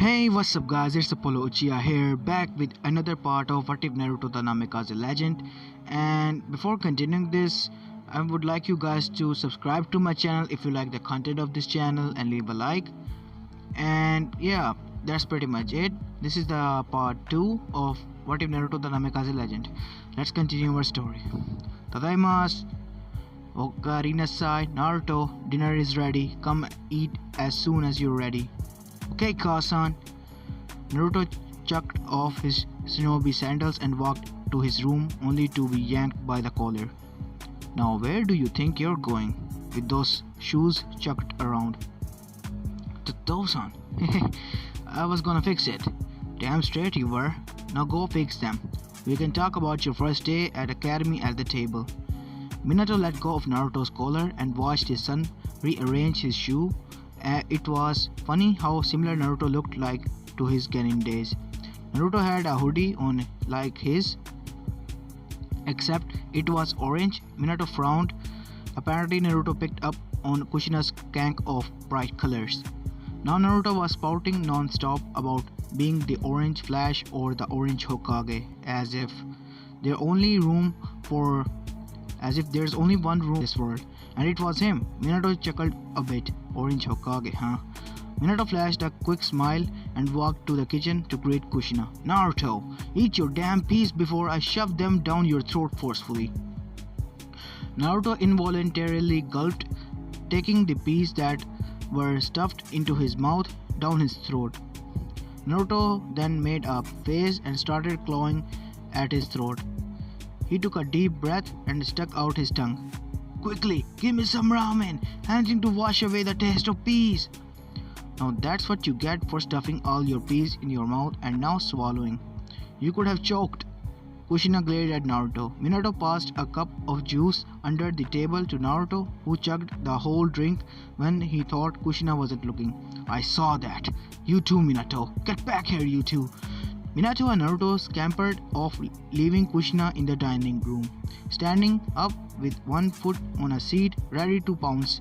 Hey, what's up guys, it's Apollo Uchiha here, back with another part of What If Naruto The Namikaze Legend. And before continuing this, I would like you guys to subscribe to my channel if you like the content of this channel and leave a like. And yeah, that's pretty much it. This is the part 2 of What If Naruto The Namikaze Legend. Let's continue our story. Tadaimasu. Okarinasai, Naruto, dinner is ready. Come eat as soon as you're ready. Okay, Kasan. Naruto chucked off his shinobi sandals and walked to his room only to be yanked by the collar. Now where do you think you're going with those shoes chucked around? Tato-san. I was gonna fix it. Damn straight you were. Now go fix them. We can talk about your first day at academy at the table. Minato let go of Naruto's collar and watched his son rearrange his shoe. It was funny how similar Naruto looked like to his Genin days. Naruto had a hoodie on like his, except it was orange. Minato frowned. Apparently Naruto picked up on Kushina's kank of bright colors. Now Naruto was spouting non-stop about being the orange Flash or the orange Hokage, as if there's only one room in this world, and it was him. Minato chuckled a bit. Orange Hokage, huh? Minato flashed a quick smile and walked to the kitchen to greet Kushina. Naruto, eat your damn peas before I shove them down your throat forcefully. Naruto involuntarily gulped, taking the peas that were stuffed into his mouth down his throat. Naruto then made a face and started clawing at his throat. He took a deep breath and stuck out his tongue. Quickly, give me some ramen, anything to wash away the taste of peas. Now that's what you get for stuffing all your peas in your mouth and now swallowing. You could have choked. Kushina glared at Naruto. Minato passed a cup of juice under the table to Naruto, who chugged the whole drink when he thought Kushina wasn't looking. I saw that. You too, Minato. Get back here, you two. Minato and Naruto scampered off, leaving Kushina in the dining room, standing up with one foot on a seat, ready to pounce,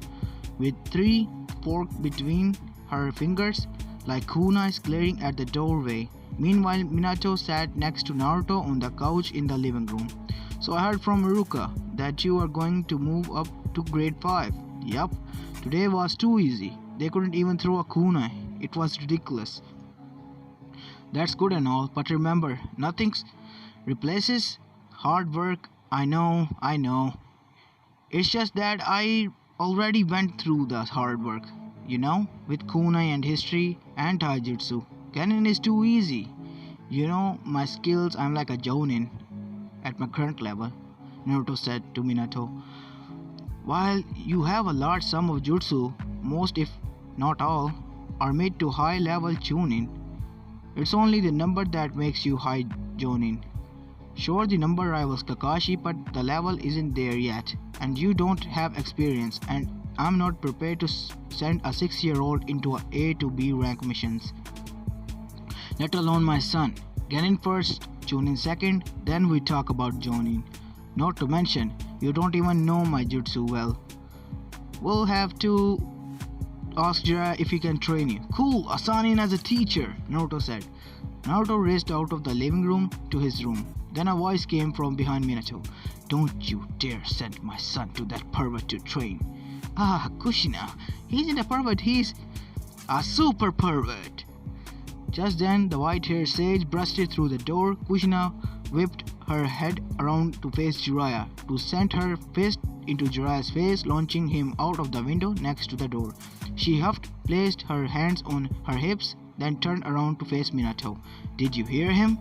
with 3 forks between her fingers, like kunais glaring at the doorway. Meanwhile, Minato sat next to Naruto on the couch in the living room. So I heard from Iruka that you are going to move up to grade 5. Yup, today was too easy. They couldn't even throw a kunai. It was ridiculous. That's good and all, but remember, nothing replaces hard work. I know. It's just that I already went through the hard work, with kunai and history and taijutsu. Genin is too easy. My skills, I'm like a jounin at my current level, Naruto said to Minato. While you have a large sum of jutsu, most if not all, are made to high level chunin. It's only the number that makes you high jonin. Sure, the number rivals Kakashi, but the level isn't there yet, and you don't have experience, and I'm not prepared to send a 6-year-old into A to B rank missions. Let alone my son. Genin first, Chunin second, then we talk about jonin. Not to mention, you don't even know my jutsu well. We'll have to ask Jiraiya if he can train you. Cool, assign as a teacher, Naruto said. Naruto raced out of the living room to his room. Then a voice came from behind Minato. Don't you dare send my son to that pervert to train. Ah, Kushina, he isn't a pervert, he's a super pervert. Just then, the white-haired sage busted through the door. Kushina whipped her head around to face Jiraiya, to send her fist into Jiraiya's face, launching him out of the window next to the door. She huffed, placed her hands on her hips, then turned around to face Minato. Did you hear him?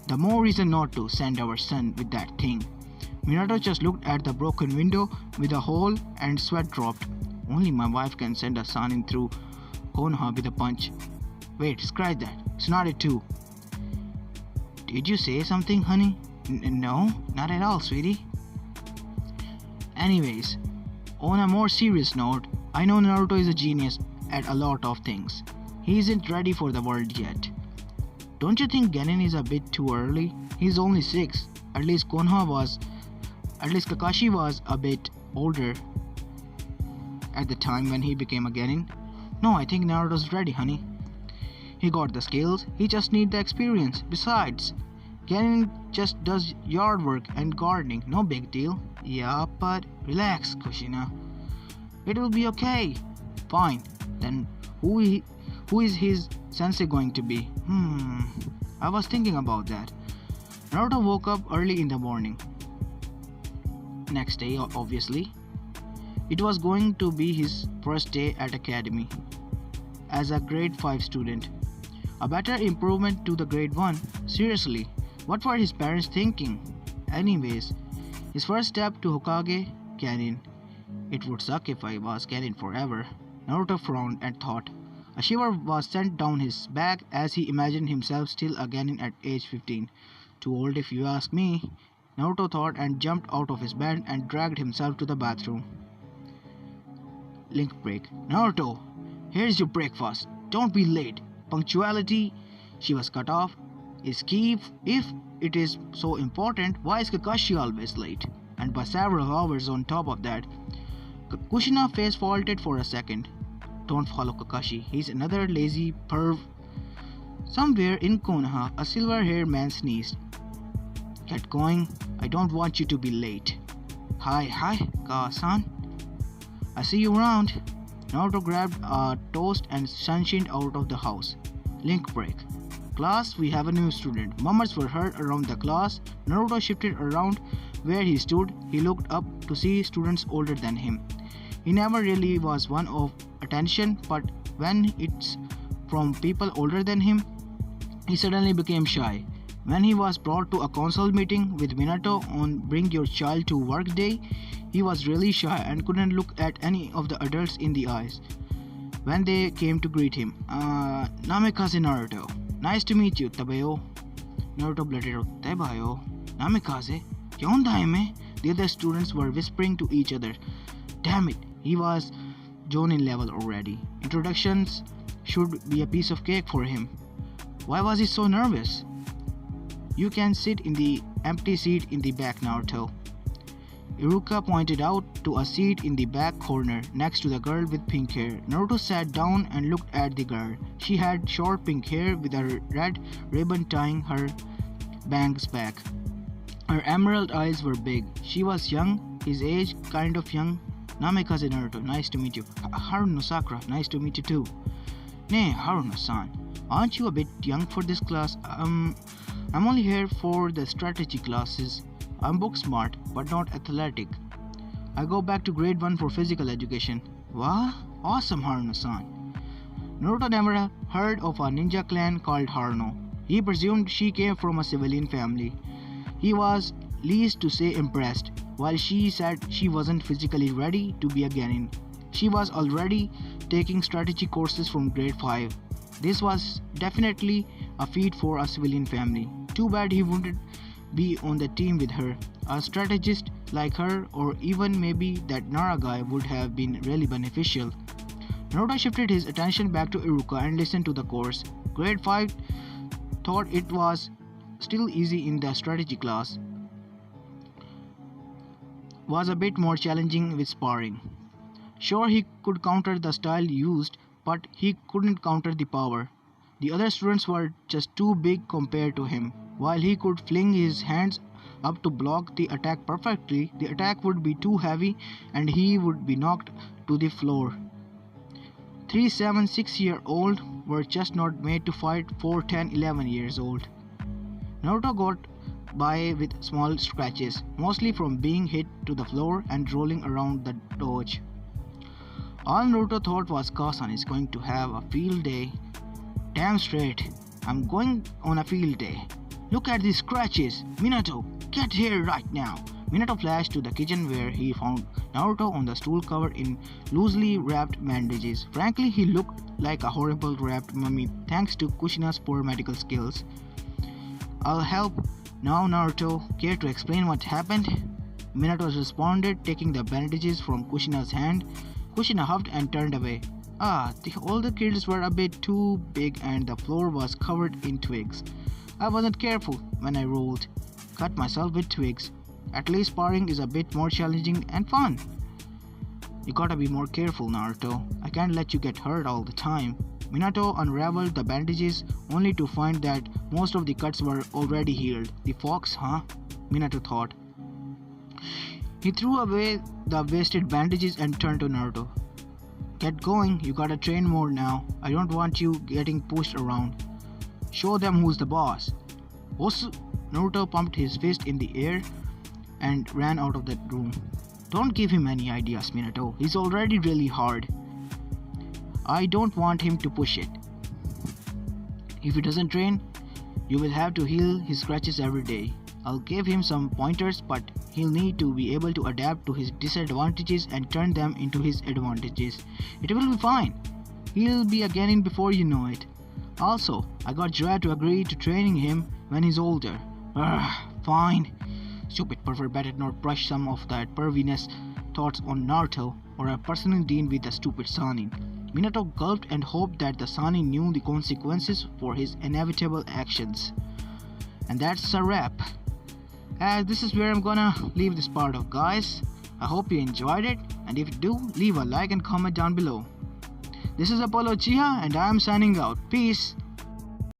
The more reason not to send our son with that thing. Minato just looked at the broken window with a hole and sweat dropped. Only my wife can send a son in through Konoha with a punch. Wait, scratch that. Snorted too. Did you say something, honey? No, not at all, sweetie. Anyways, on a more serious note, I know Naruto is a genius at a lot of things. He isn't ready for the world yet. Don't you think Genin is a bit too early? He's only 6. At least Kakashi was a bit older at the time when he became a Genin. No, I think Naruto's ready, honey. He got the skills, he just needs the experience. Besides, Ganin just does yard work and gardening, no big deal. Yeah, but relax, Kushina. It will be okay. Fine. Then who is his sensei going to be? I was thinking about that. Naruto woke up early in the morning. Next day, obviously. It was going to be his first day at academy as a grade 5 student. A better improvement to the grade 1. Seriously, what were his parents thinking? Anyways, his first step to Hokage, Genin. It would suck if I was Genin forever. Naruto frowned and thought. A shiver was sent down his back as he imagined himself still a Genin at age 15. Too old if you ask me, Naruto thought and jumped out of his bed and dragged himself to the bathroom. Link break. Naruto, here's your breakfast. Don't be late. Punctuality, she was cut off, is key. If it is so important, why is Kakashi always late? And by several hours on top of that. Kushina face faulted for a second. Don't follow Kakashi, he's another lazy perv. Somewhere in Konoha, a silver-haired man sneezed. Get going, I don't want you to be late. Hi, Ka-san. I see you around. Naruto grabbed a toast and sunshined out of the house. Link break. Class, we have a new student. Murmurs were heard around the class. Naruto shifted around where he stood. He looked up to see students older than him. He never really was one of attention, but when it's from people older than him, he suddenly became shy. When he was brought to a council meeting with Minato on Bring Your Child to Work Day, he was really shy and couldn't look at any of the adults in the eyes. When they came to greet him, Namikaze Naruto. Nice to meet you, Tabeo. Naruto blurted out, Tabeo? Namikaze? Kyaun daime? The other students were whispering to each other. Damn it, he was Jonin level already. Introductions should be a piece of cake for him. Why was he so nervous? You can sit in the empty seat in the back, Naruto. Iruka pointed out to a seat in the back corner next to the girl with pink hair. Naruto sat down and looked at the girl. She had short pink hair with a red ribbon tying her bangs back. Her emerald eyes were big. She was young, his age, kind of young. Namikaze Naruto, nice to meet you. Haruno Sakura, nice to meet you too. Nay, Haruno-san, aren't you a bit young for this class? I'm only here for the strategy classes. I'm book smart, but not athletic. I go back to grade 1 for physical education. Wow, awesome, Haruno-san. Naruto never heard of a ninja clan called Haruno. He presumed she came from a civilian family. He was least to say impressed. While she said she wasn't physically ready to be a Genin, she was already taking strategy courses from grade 5. This was definitely a feat for a civilian family. Too bad he wouldn't be on the team with her. A strategist like her, or even maybe that Nara guy, would have been really beneficial. Naruto shifted his attention back to Iruka and listened to the course. Grade 5 thought it was still easy in the strategy class. Was a bit more challenging with sparring. Sure, he could counter the style used, but he couldn't counter the power. The other students were just too big compared to him. While he could fling his hands up to block the attack perfectly, the attack would be too heavy and he would be knocked to the floor. 3, 7, 6-year-old were just not made to fight 4, 10, 11 years old. Naruto got by with small scratches, mostly from being hit to the floor and rolling around the doge. All Naruto thought was Kasan is going to have a field day. Damn straight, I'm going on a field day. Look at these scratches. Minato, get here right now. Minato flashed to the kitchen where he found Naruto on the stool covered in loosely wrapped bandages. Frankly, he looked like a horrible wrapped mummy thanks to Kushina's poor medical skills. I'll help. Now Naruto, care to explain what happened? Minato responded, taking the bandages from Kushina's hand. Kushina huffed and turned away. The older kids were a bit too big and the floor was covered in twigs. I wasn't careful when I rolled. Cut myself with twigs. At least sparring is a bit more challenging and fun. You gotta be more careful, Naruto. I can't let you get hurt all the time. Minato unraveled the bandages only to find that most of the cuts were already healed. The fox, huh? Minato thought. He threw away the wasted bandages and turned to Naruto. Get going, you gotta train more now. I don't want you getting pushed around. Show them who's the boss. Osu! Naruto pumped his fist in the air and ran out of that room. Don't give him any ideas, Minato. He's already really hard. I don't want him to push it. If he doesn't train, you will have to heal his scratches every day. I'll give him some pointers, but he'll need to be able to adapt to his disadvantages and turn them into his advantages. It will be fine. He'll be a Genin before you know it. Also, I got Jiraiya to agree to training him when he's older. Fine. Stupid pervert better not brush some of that perviness thoughts on Naruto, or I'll personally deal with the stupid Sanin. Minato gulped and hoped that the Sanin knew the consequences for his inevitable actions. And that's a wrap. This is where I'm gonna leave this part of, guys. I hope you enjoyed it, and if you do, leave a like and comment down below. This is Apollo Chiha, and I am signing out. Peace.